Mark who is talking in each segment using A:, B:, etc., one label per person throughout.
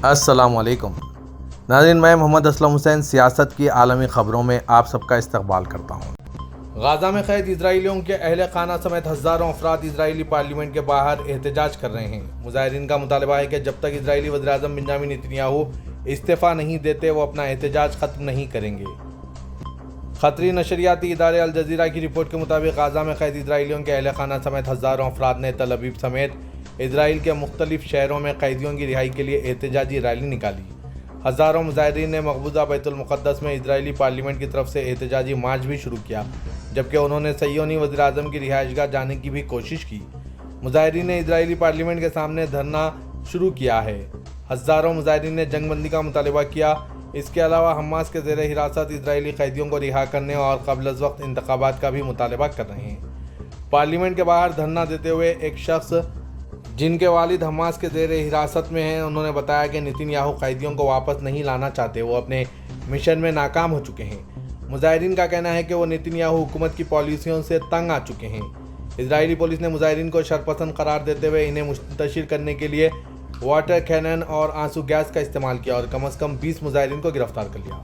A: السلام علیکم ناظرین، میں محمد اسلم حسین سیاست کی عالمی خبروں میں آپ سب کا استقبال کرتا ہوں۔ غازہ میں قید اسرائیلیوں کے اہل خانہ سمیت ہزاروں افراد اسرائیلی پارلیمنٹ کے باہر احتجاج کر رہے ہیں۔ مظاہرین کا مطالبہ ہے کہ جب تک اسرائیلی وزیراعظم بنیامین نیتنیاہو استعفیٰ نہیں دیتے وہ اپنا احتجاج ختم نہیں کریں گے۔ قطری نشریاتی ادارے الجزیرہ کی رپورٹ کے مطابق غازہ میں قید اسرائیلیوں کے اہل خانہ سمیت ہزاروں افراد نے تل ابیب سمیت اسرائیل کے مختلف شہروں میں قیدیوں کی رہائی کے لیے احتجاجی ریلی نکالی۔ ہزاروں مظاہرین نے مقبوضہ بیت المقدس میں اسرائیلی پارلیمنٹ کی طرف سے احتجاجی مارچ بھی شروع کیا، جبکہ انہوں نے صہیونی وزیراعظم کی رہائش گاہ جانے کی بھی کوشش کی۔ مظاہرین نے اسرائیلی پارلیمنٹ کے سامنے دھرنا شروع کیا ہے۔ ہزاروں مظاہرین نے جنگ بندی کا مطالبہ کیا۔ اس کے علاوہ حماس کے زیر حراست اسرائیلی قیدیوں کو رہا کرنے اور قبل از وقت انتخابات کا بھی مطالبہ کر رہے ہیں۔ پارلیمنٹ کے باہر دھرنا دیتے ہوئے ایک شخص جن کے والد حماس کے زیر حراست میں ہیں، انہوں نے بتایا کہ نیتنیاہو قیدیوں کو واپس نہیں لانا چاہتے، وہ اپنے مشن میں ناکام ہو چکے ہیں۔ مظاہرین کا کہنا ہے کہ وہ نیتنیاہو حکومت کی پالیسیوں سے تنگ آ چکے ہیں۔ اسرائیلی پولیس نے مظاہرین کو شرپسند قرار دیتے ہوئے انہیں منتشر کرنے کے لیے واٹر کینن اور آنسو گیس کا استعمال کیا اور کم از کم 20 مظاہرین کو گرفتار کر لیا۔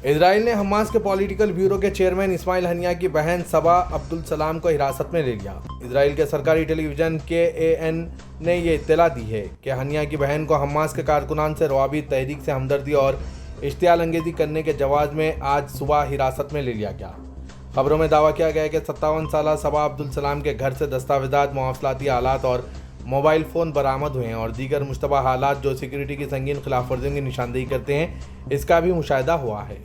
A: اسرائیل نے حماس کے پولیٹیکل بیورو کے چیئرمین اسماعیل ہنیہ کی بہن صبا عبدالسلام کو حراست میں لے لیا۔ اسرائیل کے سرکاری ٹیلی ویژن KAN نے یہ اطلاع دی ہے کہ ہنیہ کی بہن کو حماس کے کارکنان سے روابط تحریک سے ہمدردی اور اشتعال انگیزی کرنے کے جواز میں آج صبح حراست میں لے لیا گیا۔ خبروں میں دعویٰ کیا گیا ہے کہ 57 سالہ صبا عبدالسلام کے گھر سے دستاویزات، مواصلاتی آلات اور موبائل فون برآمد ہوئے ہیں اور دیگر مشتبہ حالات جو سیکیورٹی کی سنگین خلاف ورزیوں کی نشاندہی کرتے ہیں، اس کا بھی مشاہدہ ہوا ہے۔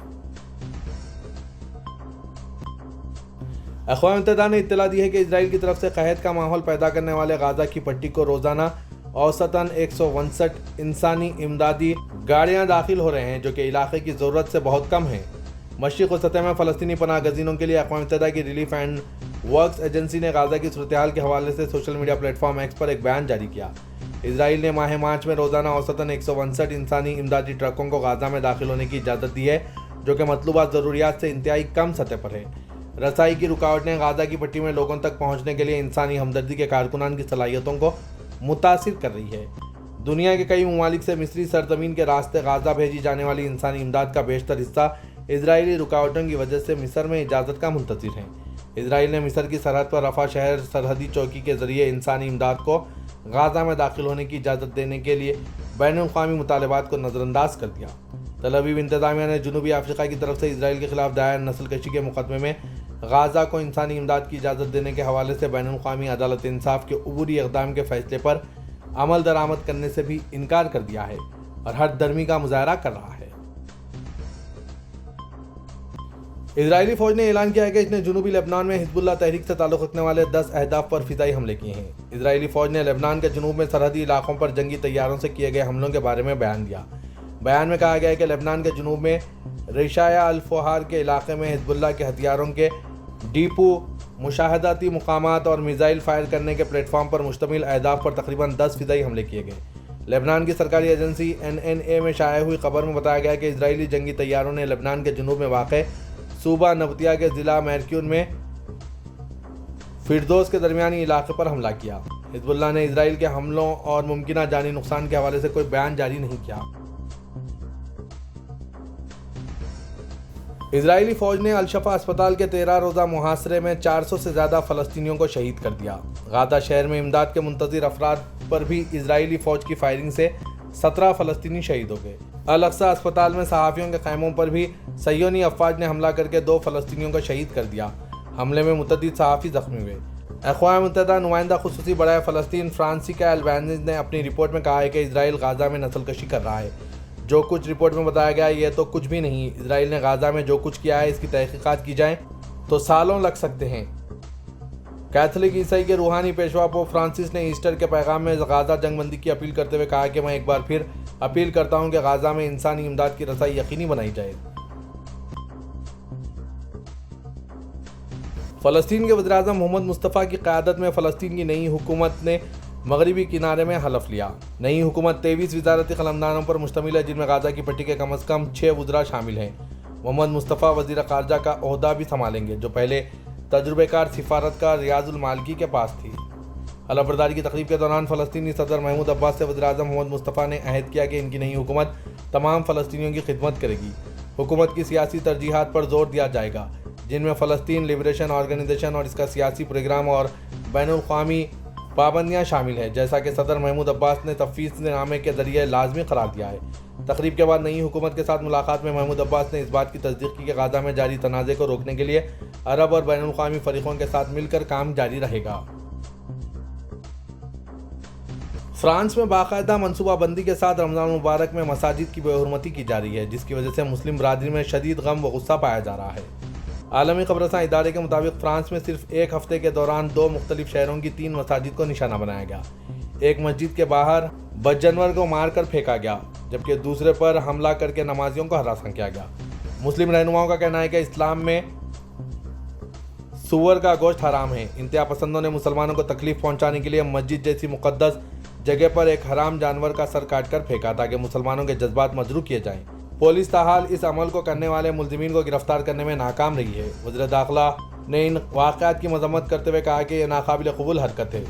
A: اقوام متحدہ نے اطلاع دی ہے کہ اسرائیل کی طرف سے قحط کا ماحول پیدا کرنے والے غازہ کی پٹی کو روزانہ اوسطاً 159 انسانی امدادی گاڑیاں داخل ہو رہے ہیں، جو کہ علاقے کی ضرورت سے بہت کم ہیں۔ مشرق و سطح میں فلسطینی پناہ گزینوں کے لیے اقوام متحدہ کی ریلیف اینڈ ورکس ایجنسی نے غازہ کی صورتحال کے حوالے سے social media platform X پر ایک بیان جاری کیا۔ اسرائیل نے ماہ مارچ میں روزانہ اوسطاً 159 انسانی امدادی ٹرکوں کو غازہ میں داخل ہونے کی اجازت دی ہے، جو کہ مطلوبہ ضروریات سے انتہائی کم سطح پر ہے۔ رسائی کی رکاوٹیں غازہ کی پٹی میں لوگوں تک پہنچنے کے لیے انسانی ہمدردی کے کارکنان کی صلاحیتوں کو متاثر کر رہی ہے۔ دنیا کے کئی ممالک سے مصری سرزمین کے راستے غازہ بھیجی جانے والی انسانی امداد کا بیشتر حصہ اسرائیلی رکاوٹوں کی وجہ سے مصر میں اجازت کا منتظر ہے۔ اسرائیل نے مصر کی سرحد پر رفح شہر سرحدی چوکی کے ذریعے انسانی امداد کو غازہ میں داخل ہونے کی اجازت دینے کے لیے بین الاقوامی مطالبات کو نظر انداز کر دیا۔ تل ابیب انتظامیہ نے جنوبی افریقہ کی طرف سے اسرائیل کے خلاف دائر نسل کشی کے مقدمے میں غازہ کو انسانی امداد کی اجازت دینے کے حوالے سے بین الاقوامی عدالت انصاف کے عبوری اقدام کے فیصلے پر عمل درآمد کرنے سے بھی انکار کر دیا ہے اور ہر درمی کا مظاہرہ کر رہا ہے۔ اسرائیلی فوج نے اعلان کیا ہے کہ اس نے جنوبی لبنان میں حزب اللہ تحریک سے تعلق رکھنے والے 10 اہداف پر فضائی حملے کیے ہیں۔ اسرائیلی فوج نے لبنان کے جنوب میں سرحدی علاقوں پر جنگی طیاروں سے کیے گئے حملوں کے بارے میں بیان دیا۔ بیان میں کہا گیا ہے کہ لبنان کے جنوب میں ریشایا الفوہار کے علاقے میں حزب اللہ کے ہتھیاروں کے ڈیپو، مشاہداتی مقامات اور میزائل فائر کرنے کے پلیٹ فارم پر مشتمل اہداف پر تقریباً 10 فضائی حملے کیے گئے۔ لبنان کی سرکاری ایجنسی NNA میں شائع ہوئی خبر میں بتایا گیا کہ اسرائیلی جنگی طیاروں نے لبنان کے جنوب میں واقع صوبہ نبطیہ کے ضلع میرکیون میں فردوس کے درمیانی علاقے پر حملہ کیا۔ حزب اللہ نے اسرائیل کے حملوں اور ممکنہ جانی نقصان کے حوالے سے کوئی بیان جاری نہیں کیا۔ اسرائیلی فوج نے الشفا اسپتال کے 13 روزہ محاصرے میں 400 سے زیادہ فلسطینیوں کو شہید کر دیا۔ غازہ شہر میں امداد کے منتظر افراد پر بھی اسرائیلی فوج کی فائرنگ سے 17 فلسطینی شہید ہو گئے۔ الاقصی اسپتال میں صحافیوں کے خیموں پر بھی صہیونی افواج نے حملہ کر کے 2 فلسطینیوں کو شہید کر دیا۔ حملے میں متعدد صحافی زخمی ہوئے۔ اقوام متحدہ نمائندہ خصوصی برائے فلسطین فرانسیسکا البانیز نے اپنی رپورٹ میں کہا ہے کہ اسرائیل غازہ میں نسل کشی کر رہا ہے۔ جو کچھ رپورٹ میں بتایا گیا ہے یہ تو کچھ بھی نہیں۔ اسرائیل نے غازہ میں جو کچھ کیا ہے اس کی تحقیقات کی جائیں تو سالوں لگ سکتے ہیں۔ کیتھولک عیسائی کے روحانی پیشوا پوپ فرانسس نے ایسٹر کے پیغام میں غازہ جنگ بندی کی اپیل کرتے ہوئے کہا کہ میں ایک بار پھر اپیل کرتا ہوں کہ غازہ میں انسانی امداد کی رسائی یقینی بنائی جائے۔ فلسطین کے وزیراعظم محمد مصطفیٰ کی قیادت میں فلسطین کی نئی حکومت نے مغربی کنارے میں حلف لیا۔ نئی حکومت 23 وزارتی قلمدانوں پر مشتمل ہے، جن میں غازہ کی پٹی کے کم از کم 6 وزراء شامل ہیں۔ محمد مصطفیٰ وزیر خارجہ کا عہدہ بھی سنبھالیں گے، جو پہلے تجربہ کار سفارتکار ریاض المالکی کے پاس تھی۔ حلف برداری کی تقریب کے دوران فلسطینی صدر محمود عباس سے وزیر اعظم محمد مصطفیٰ نے عہد کیا کہ ان کی نئی حکومت تمام فلسطینیوں کی خدمت کرے گی۔ حکومت کی سیاسی ترجیحات پر زور دیا جائے گا، جن میں فلسطین لبریشن آرگنائزیشن اور اس کا سیاسی پروگرام اور بین الاقوامی پابندیاں شامل ہیں، جیسا کہ صدر محمود عباس نے تفویض نامے کے ذریعے لازمی قرار دیا ہے۔ تقریب کے بعد نئی حکومت کے ساتھ ملاقات میں محمود عباس نے اس بات کی تصدیق کی کہ غزہ میں جاری تنازع کو روکنے کے لیے عرب اور بین الاقوامی فریقوں کے ساتھ مل کر کام جاری رہے گا۔ فرانس میں باقاعدہ منصوبہ بندی کے ساتھ رمضان المبارک میں مساجد کی بے حرمتی کی جا رہی ہے، جس کی وجہ سے مسلم برادری میں شدید غم و غصہ پایا جا رہا ہے۔ عالمی قبرستان ادارے کے مطابق فرانس میں صرف ایک ہفتے کے دوران 2 مختلف شہروں کی 3 مساجد کو نشانہ بنایا گیا۔ ایک مسجد کے باہر بدجنور کو مار کر پھینکا گیا، جبکہ دوسرے پر حملہ کر کے نمازیوں کو ہراساں کیا گیا۔ مسلم رہنماؤں کا کہنا ہے کہ اسلام میں سور کا گوشت حرام ہے۔ انتہا پسندوں نے مسلمانوں کو تکلیف پہنچانے کے لیے مسجد جیسی مقدس جگہ پر ایک حرام جانور کا سر کاٹ کر پھینکا تاکہ مسلمانوں کے جذبات مجروح کیے جائیں۔ پولیس تاحال اس عمل کو کرنے والے ملزمین کو گرفتار کرنے میں ناکام رہی ہے۔ وزیر داخلہ نے ان واقعات کی مذمت کرتے ہوئے کہا کہ یہ ناقابل قبول حرکت ہے۔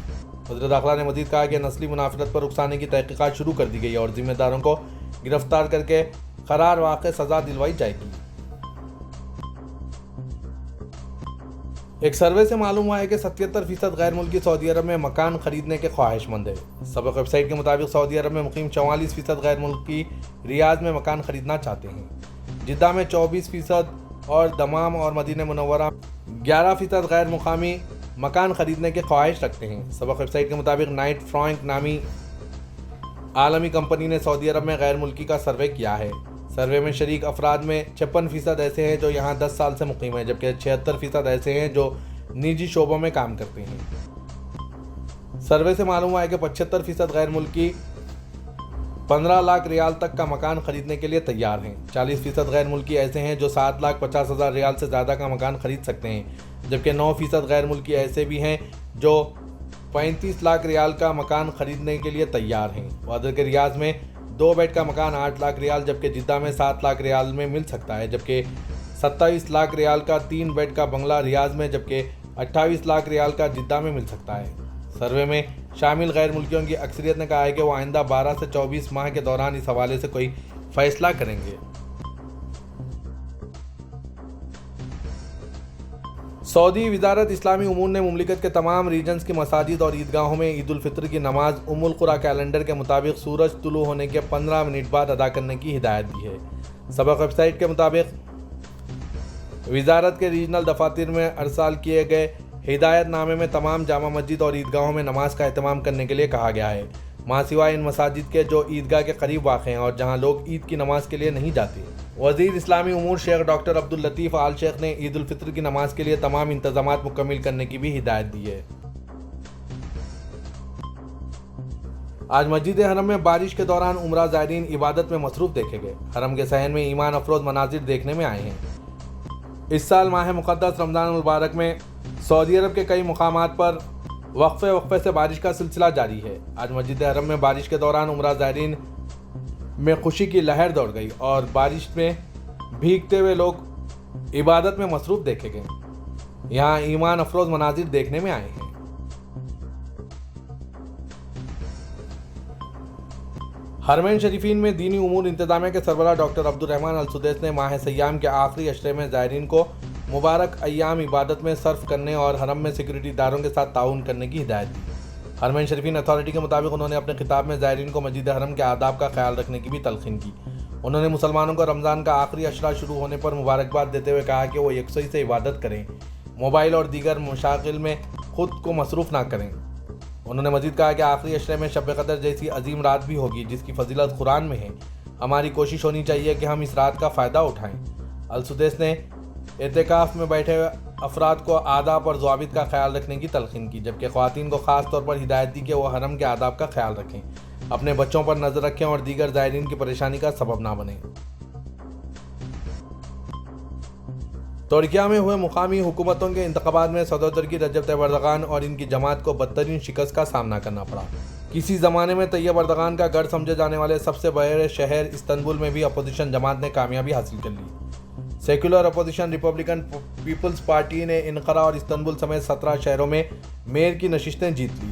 A: وزیر داخلہ نے مزید کہا کہ نسلی منافرت پر اکسانے کی تحقیقات شروع کر دی گئی اور ذمہ داروں کو گرفتار کر کے قرار واقع سزا دلوائی جائے گی۔ ایک سروے سے معلوم ہوا ہے کہ 77% غیر ملکی سعودی عرب میں مکان خریدنے کے خواہش مند ہیں۔ سابق ویب سائٹ کے مطابق سعودی عرب میں مقیم 44% غیر ملکی ریاض میں مکان خریدنا چاہتے ہیں، جدہ میں 24% اور دمام اور مدینہ منورہ 11% غیر مقامی مکان خریدنے کے خواہش رکھتے ہیں۔ سابق ویب سائٹ کے مطابق نائٹ فرانک نامی عالمی کمپنی نے سعودی عرب میں غیر ملکی کا سروے کیا ہے۔ سروے میں شریک افراد میں 56% ایسے ہیں جو یہاں 10 سال سے مقیم ہیں، جبکہ 76% ایسے ہیں جو نجی شعبوں میں کام کرتے ہیں۔ سروے سے معلوم ہوا ہے کہ 75% غیر ملکی 15 لاکھ ریال تک کا مکان خریدنے کے لیے تیار ہیں۔ 40% غیر ملکی ایسے ہیں جو 7,50,000 ریال سے زیادہ کا مکان خرید سکتے ہیں، جبکہ 9% غیر ملکی ایسے بھی ہیں جو 35 لاکھ ریال کا مکان خریدنے کے لیے تیار ہیں۔ وادر کے ریاض میں 2 بیڈ کا مکان 8 لاکھ ریال جبکہ جدہ میں 7 لاکھ ریال میں مل سکتا ہے، جبکہ 27 لاکھ ریال کا 3 بیڈ کا بنگلہ ریاض میں جبکہ 28 لاکھ ریال کا جدہ میں مل سکتا ہے۔ سروے میں شامل غیر ملکیوں کی اکثریت نے کہا ہے کہ وہ آئندہ 12 سے 24 ماہ کے دوران اس حوالے سے کوئی فیصلہ کریں گے۔ سعودی وزارت اسلامی امور نے مملکت کے تمام ریجنز کی مساجد اور عیدگاہوں میں عید الفطر کی نماز القریٰ کیلنڈر کے مطابق سورج طلوع ہونے کے 15 منٹ بعد ادا کرنے کی ہدایت دی ہے۔ سابق ویب سائٹ کے مطابق وزارت کے ریجنل دفاتر میں ارسال کیے گئے ہدایت نامے میں تمام جامع مسجد اور عیدگاہوں میں نماز کا اہتمام کرنے کے لیے کہا گیا ہے، ماں سوائے ان مساجد کے جو عیدگاہ کے قریب واقع ہیں اور جہاں لوگ عید کی نماز کے لیے نہیں جاتے۔ وزیر اسلامی امور شیخ ڈاکٹر عبداللطیف آل شیخ نے عید الفطر کی نماز کے لیے تمام انتظامات مکمل کرنے کی بھی ہدایت دی ہے۔ آج مسجد حرم میں بارش کے دوران عمرہ زائرین عبادت میں مصروف دیکھے گئے۔ حرم کے صحن میں ایمان افروز مناظر دیکھنے میں آئے ہیں۔ اس سال ماہ مقدس رمضان المبارک میں سعودی عرب کے کئی مقامات پر وقفے سے بارش کا سلسلہ جاری ہے۔ آج مسجد حرم میں بارش کے دوران عمرہ زائرین میں خوشی کی لہر دوڑ گئی اور بارش میں بھیگتے ہوئے لوگ عبادت میں مصروف دیکھے گئے۔ یہاں ایمان افروز مناظر دیکھنے میں آئے ہیں۔ حرمین شریفین میں دینی امور انتظامیہ کے سربراہ ڈاکٹر عبدالرحمن السدیس نے ماہ سیام کے آخری عشرے میں زائرین کو مبارک ایام عبادت میں صرف کرنے اور حرم میں سیکورٹی اداروں کے ساتھ تعاون کرنے کی ہدایت دی۔ حرمین شریفین اتھارٹی کے مطابق انہوں نے اپنے خطاب میں زائرین کو مسجد حرم کے آداب کا خیال رکھنے کی بھی تلقین کی۔ انہوں نے مسلمانوں کو رمضان کا آخری عشرہ شروع ہونے پر مبارکباد دیتے ہوئے کہا کہ وہ یکسوئی سے عبادت کریں، موبائل اور دیگر مشاغل میں خود کو مصروف نہ کریں۔ انہوں نے مزید کہا کہ آخری عشرے میں شب قدر جیسی عظیم رات بھی ہوگی جس کی فضیلت قرآن میں ہے۔ ہماری کوشش ہونی چاہیے کہ ہم اس رات کا فائدہ اٹھائیں۔ السدیس نے اعتکاف میں بیٹھے افراد کو آداب اور ضوابط کا خیال رکھنے کی تلقین کی، جبکہ خواتین کو خاص طور پر ہدایت دی کہ وہ حرم کے آداب کا خیال رکھیں، اپنے بچوں پر نظر رکھیں اور دیگر زائرین کی پریشانی کا سبب نہ بنیں۔ ترکیہ میں ہوئے مقامی حکومتوں کے انتخابات میں صدر ترکی رجب طیب اردغان اور ان کی جماعت کو بدترین شکست کا سامنا کرنا پڑا۔ کسی زمانے میں طیب اردغان کا گڑھ سمجھے جانے والے سب سے بڑے شہر استنبول میں بھی اپوزیشن جماعت نے کامیابی حاصل کر لی۔ Secular opposition Republican People's Party نے انقرہ اور استنبول سمیت 17 شہروں میں میئر کی نشستیں جیت لی۔